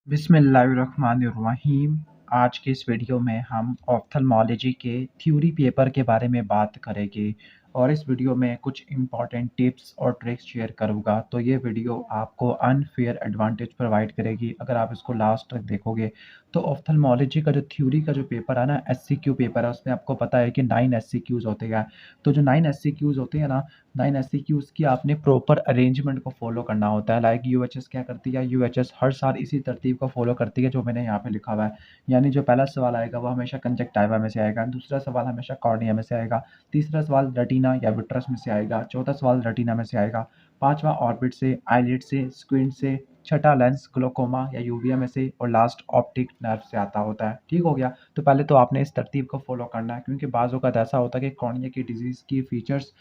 बिस्मिल्लाहिर्रहमानिर्रहीम। आज के इस वीडियो में हम ऑप्थेल्मोलॉजी के थ्योरी पेपर के बारे में बात करेंगे और इस वीडियो में कुछ इम्पॉर्टेंट टिप्स और ट्रिक्स शेयर करूँगा। तो ये वीडियो आपको अनफेयर एडवांटेज प्रोवाइड करेगी अगर आप इसको लास्ट तक देखोगे। तो ऑप्थेल्मोलॉजी का जो थ्योरी का जो पेपर है ना, एससीक्यू पेपर है, उसमें आपको पता है कि 9 एससीक्यूज़ होते हैं। तो जो 9 एससीक्यूज़ होते हैं ना, 9 एससीक्यूज़ की आपने प्रॉपर अरेंजमेंट को फॉलो करना होता है। लाइक यूएचएस क्या करती है, यूएचएस हर साल इसी तरतीब को फॉलो करती है जो मैंने यहाँ पे लिखा हुआ है। यानी जो पहला सवाल आएगा वो हमेशा कंजक्टिवा में से आएगा, दूसरा सवाल हमेशा कॉर्निया में से आएगा, तीसरा सवाल रेटिना या विट्रस में से आएगा, चौथा सवाल रेटिना में से आएगा, पांचवा ऑर्बिट से, आईलिड से, स्क्विंट से, छठा लेंस ग्लोकोमा या यूविया में से, और लास्ट ऑप्टिक नर्व से आता होता है। ठीक हो गया। तो पहले तो आपने इस तरतीब को फॉलो करना है, क्योंकि बाज़ औक़ात ऐसा होता है कि कॉर्निया की डिजीज़ की फीचर्स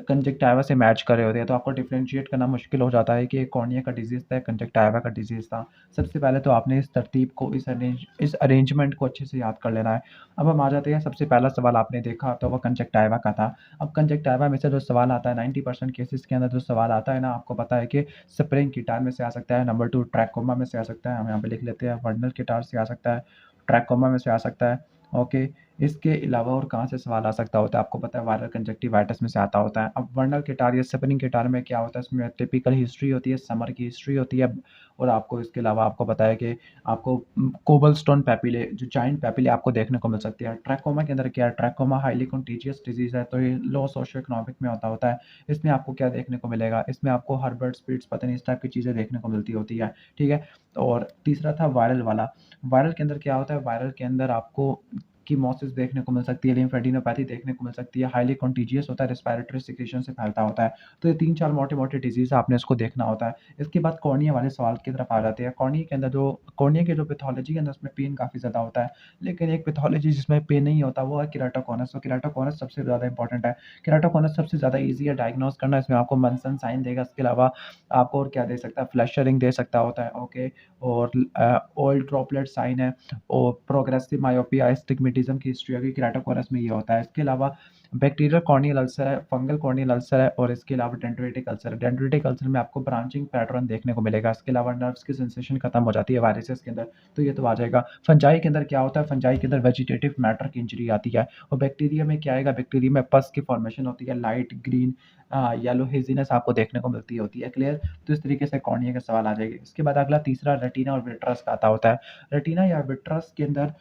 कंजक्टिवा से मैच कर रहे होते हैं, तो आपको डिफरेंशिएट करना मुश्किल हो जाता है कि कॉर्निया का डिजीज़ था, कंजक्टिवा का डिजीज़ था। सबसे पहले तो आपने इस तरतीब को, इस अरेंजमेंट को अच्छे से याद कर लेना है। अब हम आ जाते हैं, सबसे पहला सवाल आपने देखा तो वो कंजक्टिवा का था। अब कंजक्टिवा में से जो सवाल आता है 90% केसेस के अंदर जो सवाल आता है ना, आपको पता है कि स्प्रिंग गिटार में से आ सकता है, नंबर 2 ट्रैकोमा में से आ सकता है, हम यहाँ पे लिख लेते हैं, वर्नल गिटार से आ सकता है, ट्रैकोमा में से आ सकता है। ओके। इसके अलावा और कहाँ से सवाल आ सकता होता है, आपको पता है वायरल कंजक्टिवाइटिस में से आता होता है। अब वर्नल गिटार या स्प्रिंग गिटार में क्या होता है, इसमें टिपिकल हिस्ट्री होती है, समर की हिस्ट्री होती है, और आपको इसके अलावा आपको पता है कि आपको कोबलस्टोन पैपिले, जो जाइंट पैपिले आपको देखने को मिल सकती है। ट्रैकोमा के अंदर क्या है, ट्रैकोमा हाईली कंटीजियस डिजीज है, तो ये लो सोशो इकोनॉमिक में होता है। इसमें आपको क्या देखने को मिलेगा, इसमें आपको हर्बर्ट स्पीड्स, पता नहीं इस टाइप की चीज़ें देखने को मिलती होती है। ठीक है। और तीसरा था वायरल वाला। वायरल के अंदर क्या होता है, वायरल के अंदर आपको कीमोसिस देखने को मिल सकती है, लिम्फेडिनोपैथी देखने को मिल सकती है, हाईली कंटीजियस होता है, रेस्पिरेटरी सिक्रेशन से फैलता होता है। तो ये 3-4 मोटे-मोटे डिजीज़ आपने इसको देखना होता है। इसके बाद कॉर्निया वाले सवाल की तरफ आ जाते हैं। कॉर्निया के जो पैथोलॉजी है ना, उसमें पेन काफ़ी ज़्यादा होता है। लेकिन एक पैथोलॉजी जिसमें पेन नहीं होता वो है केराटोकॉनस। तो केराटोकॉनस सबसे ज़्यादा इंपॉर्टेंट है। केराटोकॉनस सबसे ज़्यादा ईज़ी है डायग्नोज़ करना। इसमें आपको मंसन साइन देगा। इसके अलावा आपको और क्या दे सकता है, फ्लैशरिंग दे सकता होता है। ओके। और ऑयल ड्रॉपलेट साइन है, और प्रोग्रेसिव मायोपिया, एस्टिग्मेटिज्म की हिस्ट्री होगी, केराटोकॉनस में ये होता है। इसके अलावा बैक्टीरियल कॉर्नियल अल्सर है, फंगल कॉर्नियल अल्सर है, और इसके अलावा डेंड्रिटिक अल्सर है। डेंड्रिटिक अल्सर में आपको ब्रांचिंग पैटर्न देखने को मिलेगा। इसके अलावा नर्व्स की सेंसेशन खत्म हो जाती है वायरसेस के अंदर, तो ये तो आ जाएगा। फंजाई के अंदर क्या होता है, फंजाई के अंदर वेजिटेटिव मैटर की इंजरी आती है। और बैक्टीरिया में क्या आएगा, बैक्टीरिया में पस की फॉर्मेशन होती है, लाइट ग्रीन येलो हेजीनेस आपको देखने को मिलती होती है। क्लियर। तो इस तरीके से कॉर्निया का सवाल आ जाएगा। इसके बाद अगला तीसरा रेटिना और विट्रस का आता होता है। रेटिना या विट्रस के अंदर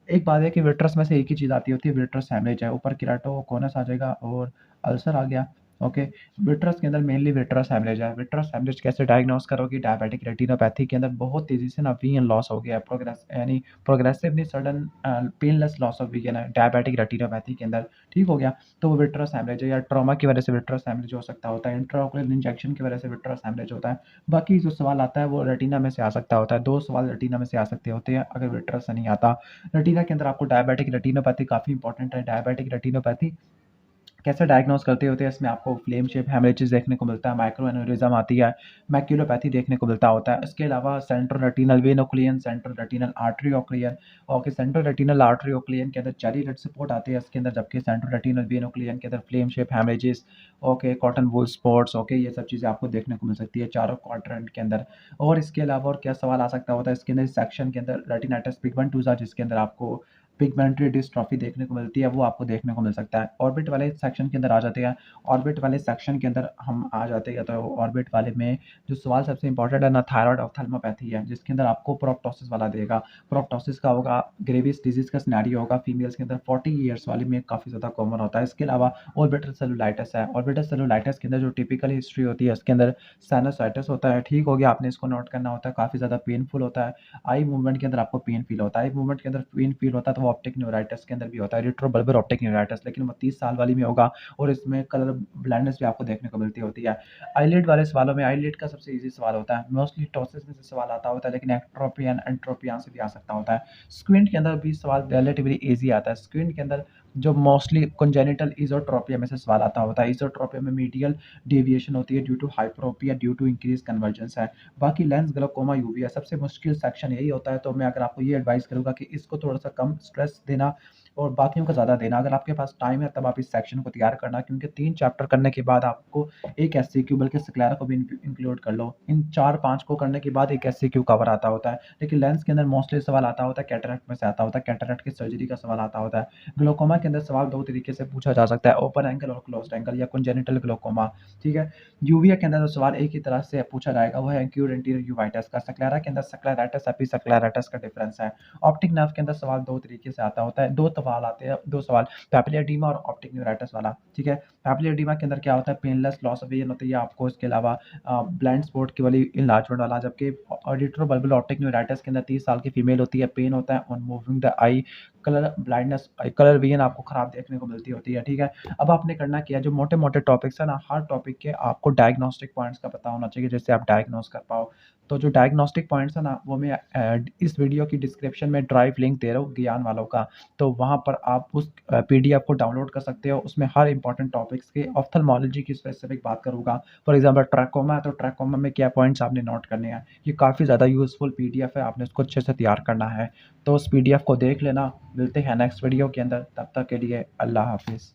एक बात है कि विट्रस में से एक ही चीज़ आती होती है, विट्रस हेमरेज है, ऊपर केराटोकॉनस आ जाएगा और अल्सर आ गया। ओके। विट्रस के अंदर मेनली विट्रस हेमरेज है। विट्रस हेमरेज कैसे डायग्नोस करोगे, डायबिटिक रेटिनोपैथी के अंदर बहुत तेज़ी से ना वीएन लॉस हो गया है, progressively sudden painless loss of VN है डायबिटिक रेटिनोपैथी के अंदर। ठीक हो गया। तो वो विट्रस हेमरेज है, या ट्रॉमा की वजह से विट्रस हेमरेज हो सकता होता है, इंट्राओकुलर इंजेक्शन की वजह से विट्रस हेमरेज होता है। बाकी जो सवाल आता है वो रेटिना में से आ सकता होता है। 2 सवाल रेटिना में से आ सकते होते हैं अगर विट्रस से नहीं आता। रेटिना के अंदर आपको डायबिटिक रेटिनोपैथी काफ़ी इंपॉर्टेंट है। डायबिटिक रेटिनोपैथी कैसे डायग्नोस करते होते हैं, इसमें आपको फ्लेम शेप हेमरेजेस देखने को मिलता है, माइक्रो एन्यूरिज्म आती है, मैक्यूलोपैथी देखने को मिलता होता है। इसके अलावा central retinal vein occlusion, central retinal artery occlusion. Okay. Central retinal artery occlusion के अंदर चेरी रेड सपोर्ट आते हैं इसके अंदर, जबकि सेंट्रल रेटिनल वेन ओक्लियन के अंदर flame shape haemorrhages, okay, cotton wool spots, okay, ये सब चीज़ें आपको देखने को मिल सकती है चारों क्वाड्रेंट के अंदर। और इसके अलावा और क्या सवाल आ सकता होता है इसके अंदर, सेक्शन के अंदर रेटिनाइटिस पिगमेंटोसा, जिसके अंदर आपको पिगमेंटरी डिस्ट्रॉफी देखने को मिलती है, वो आपको देखने को मिल सकता है। ऑर्बिट वाले सेक्शन के अंदर आ जाते हैं। ऑर्बिट वाले सेक्शन के अंदर हम आ जाते हैं, तो ऑर्बिट वाले में जो सवाल सबसे इंपॉर्टेंट है ना, थायराइड ऑप्थेल्मोपैथी है, जिसके अंदर आपको प्रोप्टोसिस वाला देगा। प्रोप्टोसिस का होगा, ग्रेविस डिजीज का सिनेरियो होगा, फीमेल्स के अंदर 40 ईयर्स वाले में काफ़ी ज़्यादा कॉमन होता है। इसके अलावा ऑर्बिटल सेलुलाइटिस है। ऑर्बिटल सेलुलाइटिस के अंदर जो टिपिकल हिस्ट्री होती है, इसके अंदर साइनोसाइटिस होता है। ठीक हो गया। आपने इसको नोट करना होता है, काफ़ी ज़्यादा पेनफुल होता है। आई मूवमेंट के अंदर आपको पेन फील होता है। आई मूवमेंट के अंदर पेन फील होता है तो वो ऑप्टिक न्यूराइटिस के अंदर भी होता है, रेट्रोबल्बर ऑप्टिक न्यूराइटिस, लेकिन वो 30 साल वाली में होगा, और इसमें कलर ब्लाइंडनेस भी आपको देखने को मिलती होती है। आईलिड वाले सवालों में, आईलिड का सबसे ईजी सवाल होता है, मोस्टली टॉसिस में से सवाल आता होता है, लेकिन एक्ट्रोपियन एंट्रोपियन से भी आ सकता होता है। स्क्विंट के अंदर भी सवाल रिलेटिवली ईजी आता है। स्क्विंट के अंदर जो मोस्टली कंजेनिटल ईज़ोट्रोपिया में से सवाल आता होता है। ईज़ोट्रोपिया में मीडियल डेविएशन होती है due to hyperopia due to increase convergence है। बाकी लेंस ग्लाउकोमा यूविया सबसे मुश्किल सेक्शन यही होता है, तो मैं अगर आपको ये एडवाइस करूँगा कि इसको थोड़ा-सा कम स्ट्रेस देना और बाकियों को ज़्यादा देना। अगर आपके पास टाइम है तब आप इस सेक्शन को तैयार करना, क्योंकि 3 चैप्टर करने के बाद आपको एक एससीक्यू बल्कि स्क्लेरा को भी इंक्लूड कर लो। इन 4-5 को करने के बाद एक एससीक्यू कवर आता होता है। लेकिन लेंस के अंदर मोस्टली सवाल आता होता है कैटरैक्ट में से आता होता है, कैटरैक्ट की सर्जरी का सवाल आता होता है। ग्लाउकोमा के अंदर सवाल 2 तरीके से पूछा जा सकता है, ओपन एंगल और क्लोज्ड एंगल या कंजेनिटल ग्लाउकोमा, ठीक है। यूविया के अंदर जो सवाल एक ही तरह से पूछा जाएगा वो है एक्यूट एंटीरियर यूवाइटिस का। स्क्लेरा के अंदर स्क्लेराइटिस एपिस्क्लेराइटिस का डिफरेंस है। ऑप्टिक नर्व के अंदर सवाल 2 तरीके से आता होता है, 2 सवाल आते हैं, 2 सवाल पैपिला एडीमा और ऑप्टिक न्यूराइटिस वाला, ठीक है। पैपिला एडीमा के अंदर क्या होता है, पेनलेस लॉस ऑफ विजन होती है आपको, इसके अलावा ब्लाइंड स्पॉट की वाली इनलार्जमेंट वाला, जबकि ऑडिटरो ऑप्टिक न्यूराइटिस के अंदर 30 साल की फीमेल होती है, पेन होता है on moving the I, colour blindness, colour vision आपको खराब देखने को मिलती होती है, ठीक है। अब आपने करना क्या है, जो मोटे-मोटे टॉपिक्स है ना, हर टॉपिक के आपको डायग्नोस्टिक पॉइंट्स का पता होना चाहिए, जिससे आप डायग्नोस कर पाओ। तो जो डायग्नोस्टिक पॉइंट्स है ना, वो मैं इस वीडियो की डिस्क्रिप्शन में ड्राइव लिंक दे रहा हूँ ज्ञान वालों का, तो वहाँ पर आप उस पीडीएफ को डाउनलोड कर सकते हो। उसमें हर इंपॉर्टेंट टॉपिक्स के ऑप्थेल्मोलॉजी की स्पेसिफिक बात करूँगा। फॉर एग्जांपल ट्रैकोमा है, तो ट्रैकोमा में क्या पॉइंट्स आपने नोट करने हैं। ये काफ़ी ज़्यादा यूज़फुल पीडीएफ है, आपने इसको अच्छे से तैयार करना है। तो उस पीडीएफ को देख लेना। मिलते हैं नेक्स्ट वीडियो के अंदर, तब तक के लिए अल्लाह हाफ़िज़।